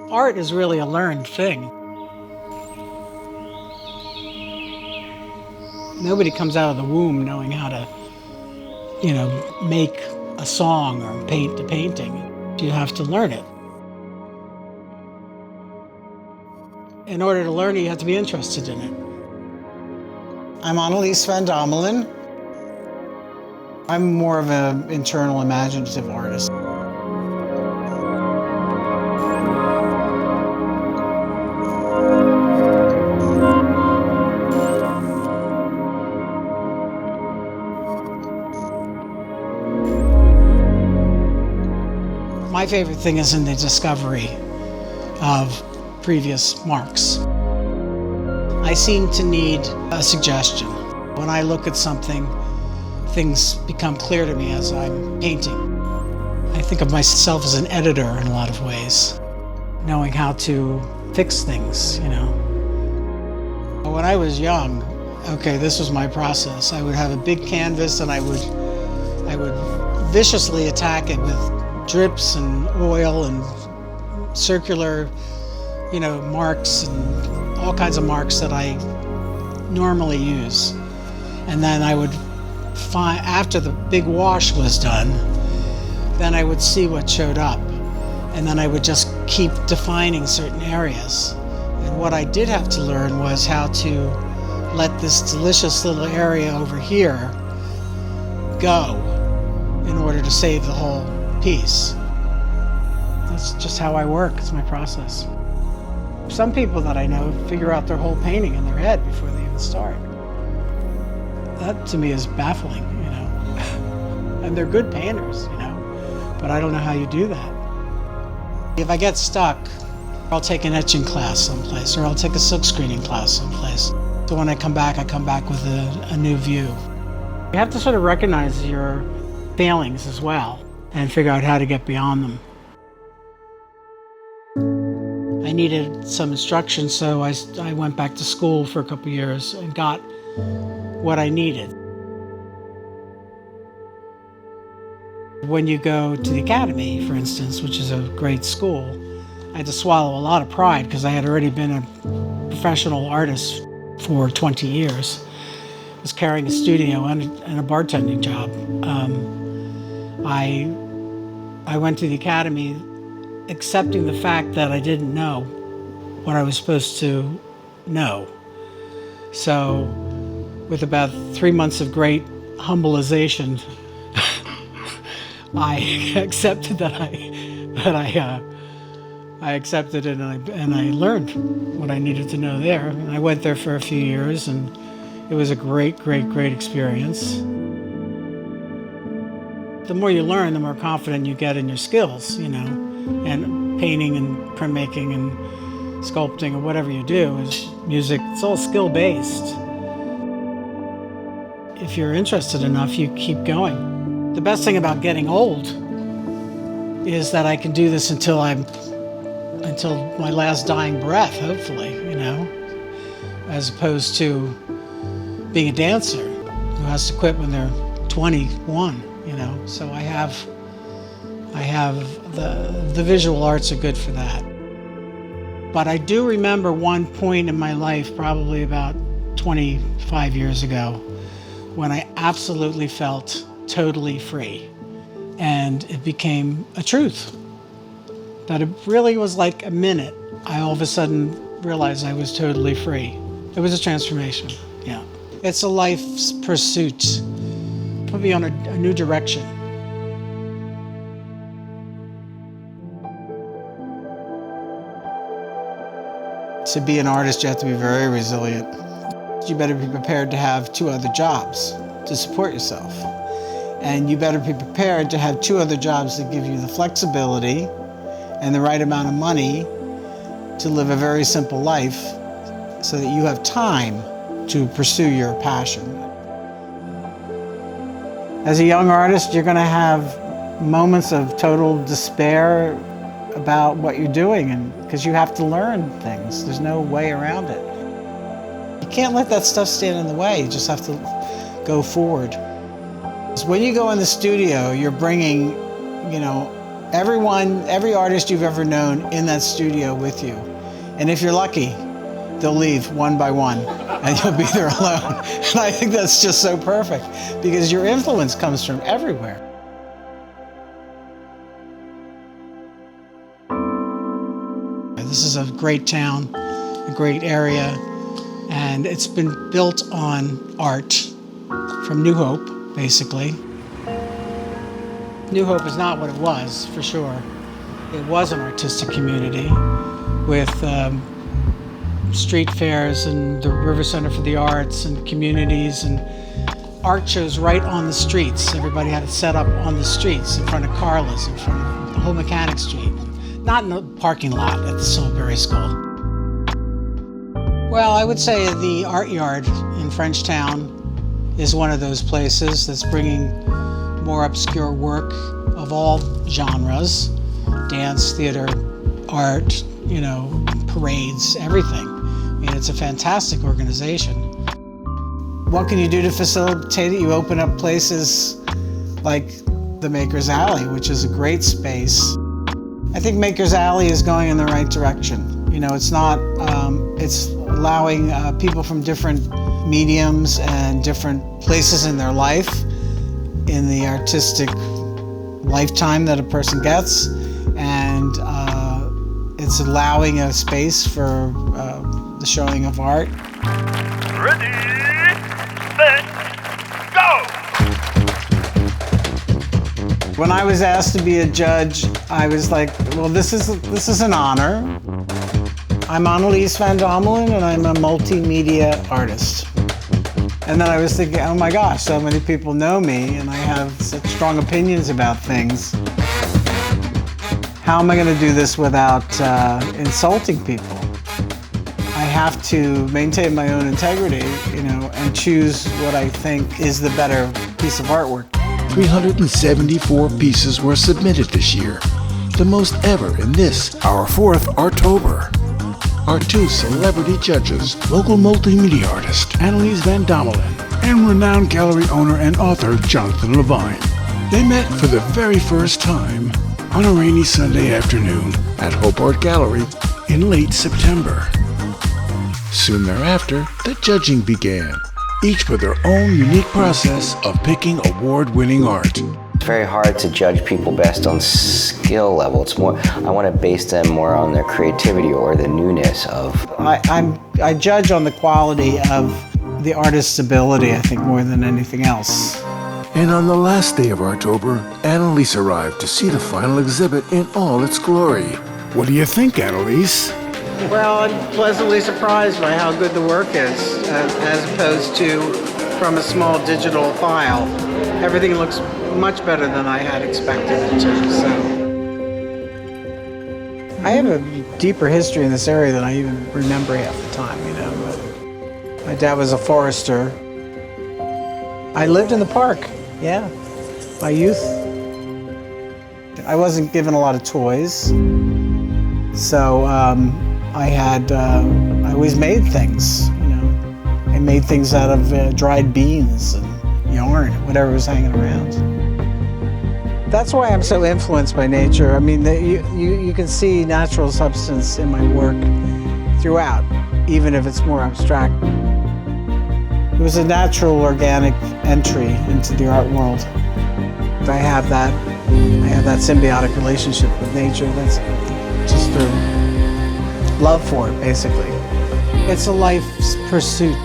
Art is really a learned thing. Nobody comes out of the womb knowing how to, make a song or paint a painting. You have to learn it. In order to learn it, you have to be interested in it. I'm Annelies Final. I'm more of an internal imaginative artist. My favorite thing is in the discovery of previous marks. I seem to need a suggestion. When I look at something, things become clear to me as I'm painting. I think of myself as an editor in a lot of ways, knowing how to fix things, When I was young, this was my process. I would have a big canvas and I would viciously attack it with drips and oil and circular, marks and all kinds of marks that I normally use. And then I would find, after the big wash was done, then I would see what showed up. And then I would just keep defining certain areas. And what I did have to learn was how to let this delicious little area over here go in order to save the whole piece. That's just how I work. It's my process. Some people that I know figure out their whole painting in their head before they even start. That to me is baffling, And they're good painters, but I don't know how you do that. If I get stuck, I'll take an etching class someplace, or I'll take a silk screening class someplace. So when I come back with a new view. You have to sort of recognize your failings as well and figure out how to get beyond them. I needed some instruction, so I went back to school for a couple years and got what I needed. When you go to the academy, for instance, which is a great school, I had to swallow a lot of pride because I had already been a professional artist for 20 years. I was carrying a studio and a bartending job. I went to the academy accepting the fact that I didn't know what I was supposed to know. So with about 3 months of great humbleization, I accepted I accepted it and I learned what I needed to know there. And I went there for a few years and it was a great, great, great experience. The more you learn, the more confident you get in your skills, and painting and printmaking and sculpting or whatever you do is music. It's all skill-based. If you're interested enough, you keep going. The best thing about getting old is that I can do this until my last dying breath, hopefully, as opposed to being a dancer who has to quit when they're 21, So I have the visual arts are good for that. But I do remember one point in my life, probably about 25 years ago, when I absolutely felt totally free. And it became a truth. That it really was like a minute. I all of a sudden realized I was totally free. It was a transformation, yeah. It's a life's pursuit. Put me on a new direction. To be an artist, you have to be very resilient. You better be prepared to have 2 other jobs to support yourself. And you better be prepared to have 2 other jobs that give you the flexibility and the right amount of money to live a very simple life so that you have time to pursue your passion. As a young artist, you're going to have moments of total despair about what you're doing, and because you have to learn things. There's no way around it. You can't let that stuff stand in the way. You just have to go forward. When you go in the studio, you're bringing, Every artist you've ever known in that studio with you. And if you're lucky, they'll leave one by one and you'll be there alone. And I think that's just so perfect because your influence comes from everywhere. This is a great town, a great area, and it's been built on art from New Hope, basically. New Hope is not what it was, for sure. It was an artistic community with street fairs and the River Center for the Arts and communities and art shows right on the streets. Everybody had it set up on the streets in front of Carla's, in front of the whole Mechanic Street. Not in the parking lot at the Silbury School. Well, I would say the Art Yard in Frenchtown is one of those places that's bringing more obscure work of all genres, dance, theater, art, parades, everything. I mean, it's a fantastic organization. What can you do to facilitate it? You open up places like the Maker's Alley, which is a great space. I think Maker's Alley is going in the right direction. It's not, it's allowing people from different mediums and different places in their life, in the artistic lifetime that a person gets, and it's allowing a space for the showing of art. Ready, set, go! When I was asked to be a judge, I was like, well, this is an honor. I'm Annelies Final, and I'm a multimedia artist. And then I was thinking, oh my gosh, so many people know me, and I have such strong opinions about things. How am I going to do this without insulting people? I have to maintain my own integrity, and choose what I think is the better piece of artwork. 374 pieces were submitted this year, the most ever in this, our fourth Artober. Our two celebrity judges, local multimedia artist Annelies Final and renowned gallery owner and author Jonathan Levine. They met for the very first time on a rainy Sunday afternoon at Hope Art Gallery in late September. Soon thereafter, the judging began, each with their own unique process of picking award-winning art. It's very hard to judge people based on skill level. It's more, I want to base them more on their creativity or the newness of. I judge on the quality of the artist's ability, I think, more than anything else. And on the last day of Artober, Annelies arrived to see the final exhibit in all its glory. What do you think, Annelies? Well, I'm pleasantly surprised by how good the work is, as opposed to from a small digital file. Everything looks much better than I had expected it to, so. I have a deeper history in this area than I even remember half the time, But my dad was a forester. I lived in the park, yeah, my youth. I wasn't given a lot of toys, so I always made things, I made things out of dried beans and yarn, whatever was hanging around. That's why I'm so influenced by nature. I mean, you can see natural substance in my work throughout, even if it's more abstract. It was a natural, organic entry into the art world. I have that symbiotic relationship with nature. That's just through love for it, basically. It's a life's pursuit.